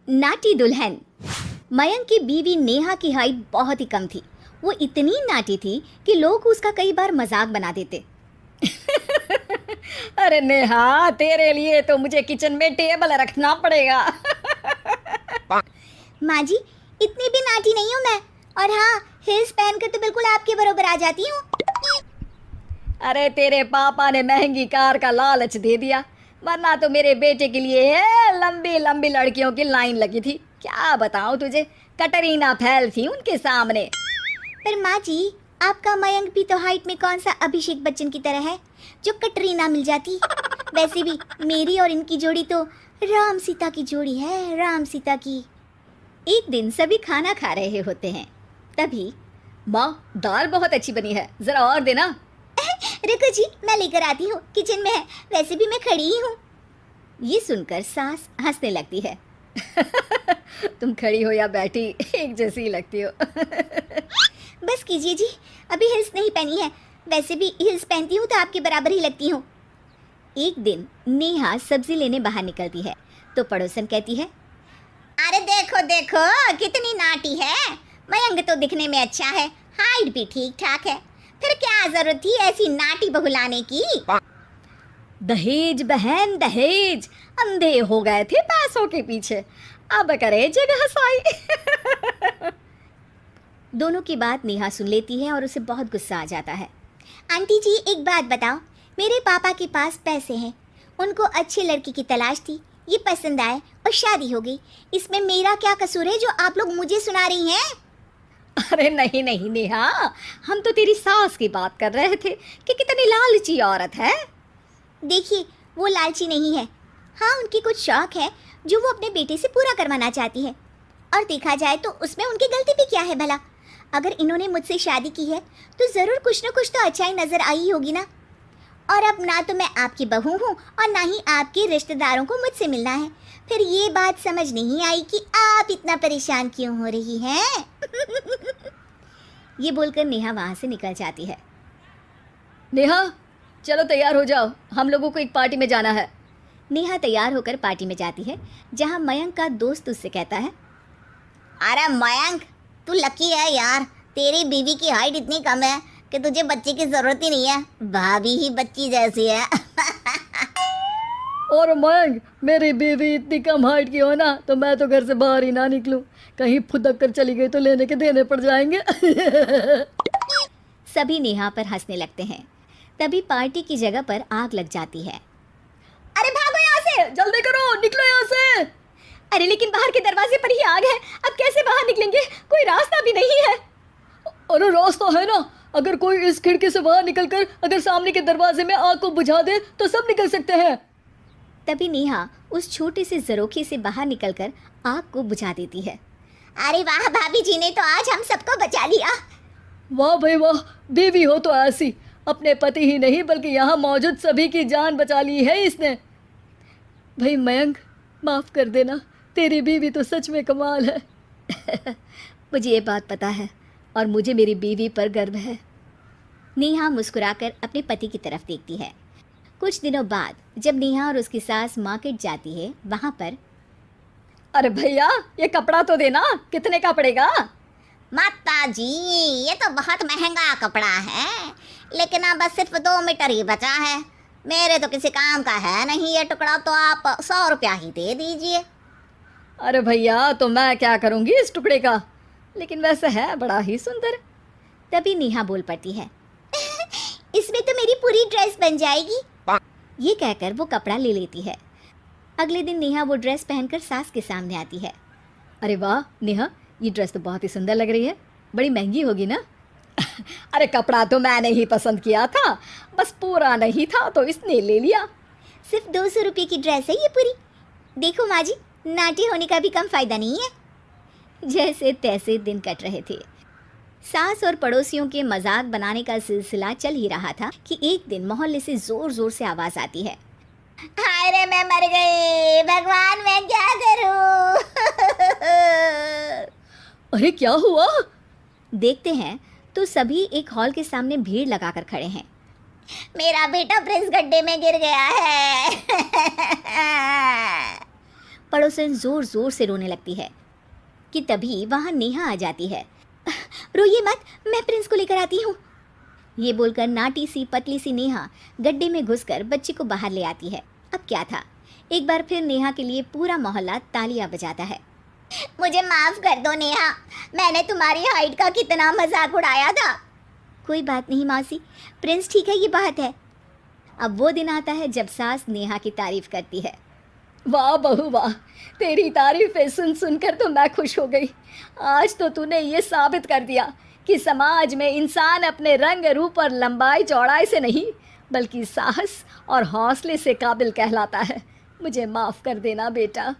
नाटी दुल्हन। मयंक की बीवी नेहा की हाइट बहुत ही कम थी। वो इतनी नाटी थी कि लोग उसका कई बार मजाक बना देते। अरे नेहा, तेरे लिए तो मुझे किचन में टेबल रखना पड़ेगा। माँ जी, इतनी भी नाटी नहीं हूँ मैं। और हाँ, हिल्स पहनकर तो बिल्कुल आपके बराबर आ जाती हूँ। अरे तेरे पापा ने महंगी कार का लालच दे दिया, वरना तो मेरे बेटे के लिए लंबी लंबी लड़कियों की लाइन लगी थी। क्या बताऊं तुझे, कटरीना फैल थी उनके सामने। पर माँ जी, आपका मयंक भी तो हाइट में कौन सा अभिषेक बच्चन की तरह है जो कटरीना मिल जाती। वैसे भी मेरी और इनकी जोड़ी तो राम सीता की जोड़ी है, राम सीता की। एक दिन सभी खाना खा रहे होते हैं, तभी माँ, दाल बहुत अच्छी बनी है, जरा और देना। रुको जी, मैं लेकर आती हूँ, किचन में है, वैसे भी मैं खड़ी ही हूँ। ये सुनकर सास हंसने लगती है। तुम खड़ी हो या बैठी, एक जैसी ही लगती हो। बस कीजिए जी, अभी हिल्स नहीं पहनी है, वैसे भी हिल्स पहनती हूँ तो आपके बराबर ही लगती हूँ। एक दिन नेहा सब्जी लेने बाहर निकलती है तो पड़ोसन कहती है, अरे देखो देखो कितनी नाटी है। मयंक तो दिखने में अच्छा है, हाइट भी ठीक ठाक है, फिर क्या जरूरत थी ऐसी नाटी बहू लाने की। दहेज बहन दहेज, अंधे हो गए थे पैसों के पीछे, अब करे जगह साई। दोनों की बात नेहा सुन लेती है और उसे बहुत गुस्सा आ जाता है। आंटी जी, एक बात बताओ, मेरे पापा के पास पैसे हैं, उनको अच्छी लड़की की तलाश थी, ये पसंद आए और शादी हो गई, इसमें मेरा क्या कसूर है जो आप लोग मुझे सुना रही हैं? अरे नहीं नहीं नेहा, हम तो तेरी सास की बात कर रहे थे कि कितनी लालची औरत है। देखिए, वो लालची नहीं है। हाँ, उनकी कुछ शौक है जो वो अपने बेटे से पूरा करवाना चाहती है, और देखा जाए तो उसमें उनकी गलती भी क्या है भला। अगर इन्होंने मुझसे शादी की है तो ज़रूर कुछ न कुछ तो अच्छाई नज़र आई होगी ना। और अब ना तो मैं आपकी बहू हूँ और ना ही आपके रिश्तेदारों को मुझसे मिलना है, फिर ये बात समझ नहीं आई कि आप इतना परेशान क्यों हो रही हैं। ये बोलकर नेहा वहाँ से निकल जाती है। नेहा, चलो तैयार हो जाओ, हम लोगों को एक पार्टी में जाना है। नेहा तैयार होकर पार्टी में जाती है, जहाँ मयंक का दोस्त उससे कहता है, अरे मयंक, तू लकी है यार, तेरी बीवी की हाइट इतनी कम है कि तुझे बच्चे की जरूरत ही नहीं है, भाभी ही बच्ची जैसी है। और मयंक, मेरी बीवी इतनी कम हाइट की हो ना तो मैं तो घर से बाहर ही ना निकलूं, कहीं फुदक कर चली गई तो लेने के देने पड़ जाएंगे। सभी नेहा पर हंसने लगते हैं। तभी पार्टी की जगह पर आग लग जाती है। अरे भागो यहाँ से, जल्दी करो, निकलो यहाँ से। अरे लेकिन बाहर के दरवाजे पर ही आग है, अब कैसे बाहर निकलेंगे, कोई रास्ता भी नहीं है। अरे रास्ता है ना, अगर कोई इस खिड़की से बाहर निकलकर अगर सामने के दरवाजे में आग को बुझा दे तो सब निकल सकते हैं। तभी नेहा उस छोटे से जरोखे से बाहर निकलकर आग को बुझा देती है। अरे वाह, भाभी जी ने तो आज हम सबको बचा लिया। वाह भाई वाह, बीवी हो तो ऐसी, अपने पति ही नहीं बल्कि यहाँ मौजूद सभी की जान बचा ली है इसने। भाई मयंक, माफ़ कर देना, तेरी बीवी तो सच में कमाल है। मुझे ये बात पता है और मुझे मेरी बीवी पर गर्व है। नेहा मुस्कुराकर अपने पति की तरफ देखती है। कुछ दिनों बाद जब नेहा और उसकी सास मार्केट जाती है, वहाँ पर, अरे भैया, ये कपड़ा तो देना, कितने का पड़ेगा? माता जी, ये तो बहुत महंगा कपड़ा है, लेकिन अब बस सिर्फ 2 मीटर ही बचा है, मेरे तो किसी काम का है नहीं ये टुकड़ा, तो आप 100 रुपया ही दे दीजिए। अरे भैया, तो मैं क्या करूँगी इस टुकड़े का, लेकिन वैसे है बड़ा ही सुंदर। तभी नेहा बोल पड़ती है, इसमें तो मेरी पूरी ड्रेस बन जाएगी। ये कहकर वो कपड़ा ले लेती है। अगले दिन नेहा वो ड्रेस पहनकर सास के सामने आती है। अरे वाह नेहा, ये ड्रेस तो बहुत ही सुंदर लग रही है, बड़ी महंगी होगी ना? अरे कपड़ा तो मैंने ही पसंद किया था, बस पूरा नहीं था तो इसने ले लिया। सिर्फ 200 रुपये की ड्रेस है ये पूरी। देखो माँ जी, नाटी होने का भी कम फायदा नहीं है। जैसे तैसे दिन कट रहे थे। सास और पड़ोसियों के मजाक बनाने का सिलसिला चल ही रहा था कि एक दिन मोहल्ले से जोर जोर से आवाज आती है, हाय रे मैं मर गई, भगवान मैं क्या करूं। अरे क्या हुआ? देखते हैं तो सभी एक हॉल के सामने भीड़ लगाकर खड़े हैं। मेरा बेटा प्रिंस गड्ढे में गिर गया है। पड़ोसन ज़ोर ज़ोर से रोने लगती है कि तभी वहाँ नेहा आ जाती है। रोइए मत, मैं प्रिंस को लेकर आती हूँ। ये बोलकर नाटी सी पतली सी नेहा गड्ढे में घुसकर बच्ची को बाहर ले आती है। अब क्या था, एक बार फिर नेहा के लिए पूरा मोहल्ला तालियां बजाता है। मुझे माफ़ कर दो नेहा, मैंने तुम्हारी हाइट का कितना मजाक उड़ाया था। कोई बात नहीं मौसी, प्रिंस ठीक है, ये बात है। अब वो दिन आता है जब सास नेहा की तारीफ करती है। वाह बहू वाह, तेरी तारीफें सुन सुनकर तो मैं खुश हो गई। आज तो तूने ये साबित कर दिया कि समाज में इंसान अपने रंग रूप और लंबाई चौड़ाई से नहीं बल्कि साहस और हौसले से काबिल कहलाता है। मुझे माफ़ कर देना बेटा।